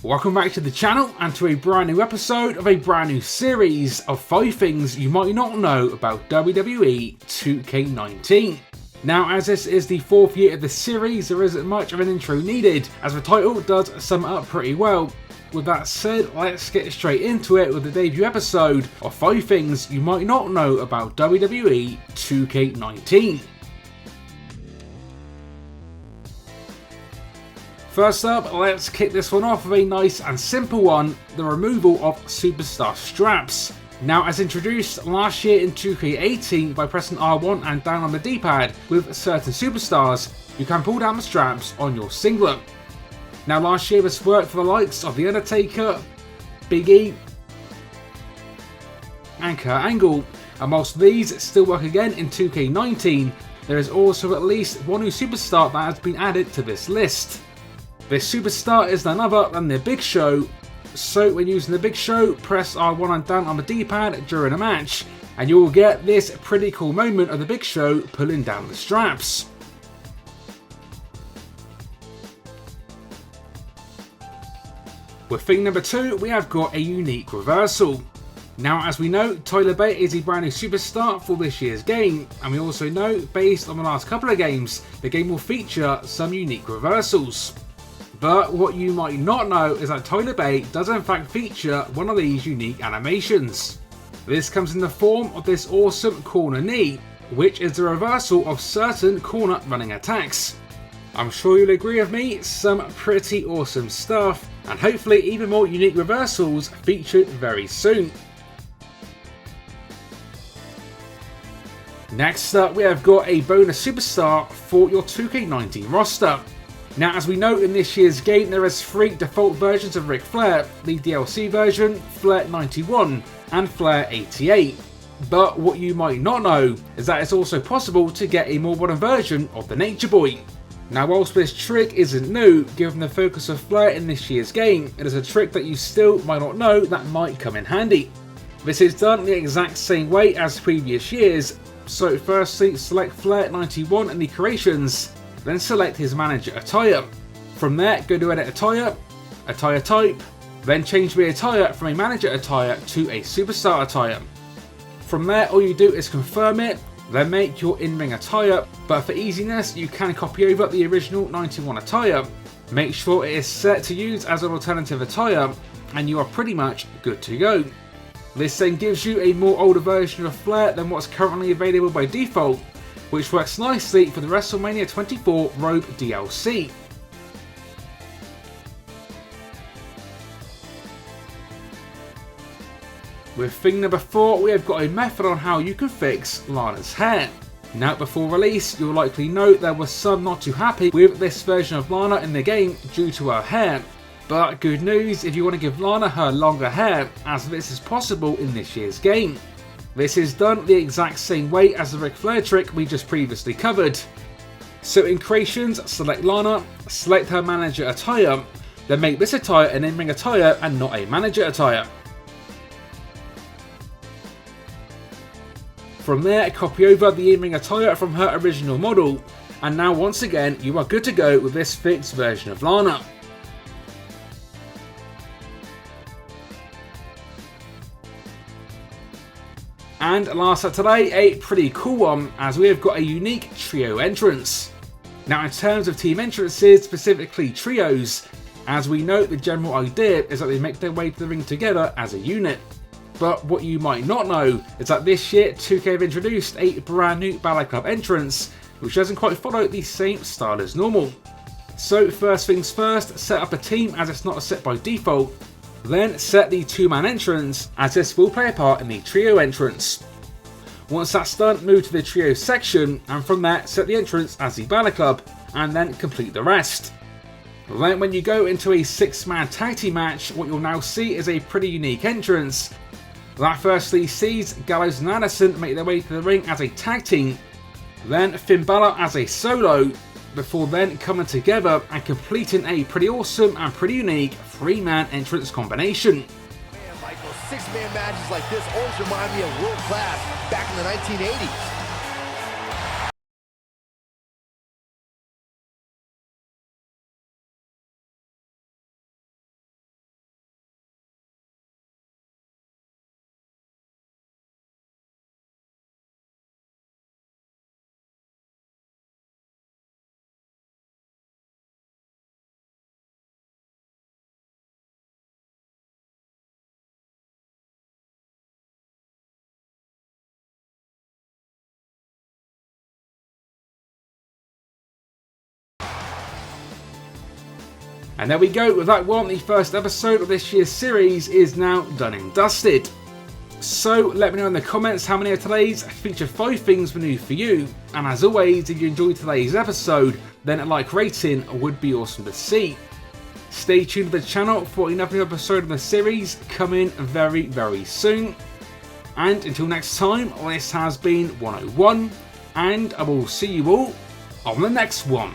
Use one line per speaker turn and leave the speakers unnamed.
Welcome back to the channel and to a brand new episode of a brand new series of 5 things you might not know about WWE 2K19. Now, as this is the 4th year of the series, there isn't much of an intro needed, as the title does sum it up pretty well. With that said, let's get straight into it with the debut episode of 5 things you might not know about WWE 2K19. First up, let's kick this one off with a nice and simple one, the removal of superstar straps. Now, as introduced last year in 2K18 by pressing R1 and down on the D-pad with certain superstars, you can pull down the straps on your singlet. Now, last year this worked for the likes of The Undertaker, Big E and Kurt Angle, and whilst these still work again in 2K19, there is also at least one new superstar that has been added to this list. This superstar is none other than the Big Show, so when using the Big Show, press R1 and down on the D-pad during a match, and you will get this pretty cool moment of the Big Show pulling down the straps. With thing number 2, we have got a unique reversal. Now, as we know, Tyler Bate is a brand new superstar for this year's game, and we also know, based on the last couple of games, the game will feature some unique reversals. But what you might not know is that Tyler Bate does in fact feature one of these unique animations. This comes in the form of this awesome corner knee, which is the reversal of certain corner running attacks. I'm sure you'll agree with me, some pretty awesome stuff, and hopefully even more unique reversals featured very soon. Next up, we have got a bonus superstar for your 2K19 roster. Now, as we know in this year's game, there is 3 default versions of Ric Flair, the DLC version, Flair 91 and Flair 88. But what you might not know is that it's also possible to get a more modern version of the Nature Boy. Now, whilst this trick isn't new, given the focus of Flair in this year's game, it is a trick that you still might not know that might come in handy. This is done the exact same way as previous years, so firstly select Flair 91 in the creations, then select his manager attire. From there, go to edit attire, attire type, then change the attire from a manager attire to a superstar attire. From there, all you do is confirm it, then make your in-ring attire, but for easiness you can copy over the original 91 attire. Make sure it is set to use as an alternative attire, and you are pretty much good to go. This then gives you a more older version of Flair than what's currently available by default, which works nicely for the WrestleMania 24 Robe DLC. With thing number 4, we have got a method on how you can fix Lana's hair. Now, before release, you'll likely note there were some not too happy with this version of Lana in the game due to her hair. But good news if you want to give Lana her longer hair, as this is possible in this year's game. This is done the exact same way as the Ric Flair trick we just previously covered. So in creations, select Lana, select her manager attire, then make this attire an in-ring attire and not a manager attire. From there, copy over the in-ring attire from her original model, and now once again you are good to go with this fixed version of Lana. And last up today, a pretty cool one, as we have got a unique trio entrance. Now, in terms of team entrances, specifically trios, as we know, the general idea is that they make their way to the ring together as a unit. But what you might not know is that this year 2K have introduced a brand new Balor Club entrance, which doesn't quite follow the same style as normal. So first things first, set up a team as it's not set by default. Then set the 2-man entrance, as this will play a part in the trio entrance. Once that's done, move to the trio section, and from there set the entrance as the Balor Club, and then complete the rest. Then when you go into a 6-man tag team match, what you'll now see is a pretty unique entrance. That firstly sees Gallows and Anderson make their way to the ring as a tag team, then Finn Balor as a solo, before then coming together and completing a pretty awesome and pretty unique 3-man entrance combination.
Man, Michael, 6-man matches like this always remind me of world class back in the 1980s.
And there we go, with that one, the first episode of this year's series is now done and dusted. So let me know in the comments how many of today's featured 5 things were new for you, and as always, if you enjoyed today's episode, then a like rating would be awesome to see. Stay tuned to the channel for another episode of the series coming very, very soon. And until next time, this has been 101, and I will see you all on the next one.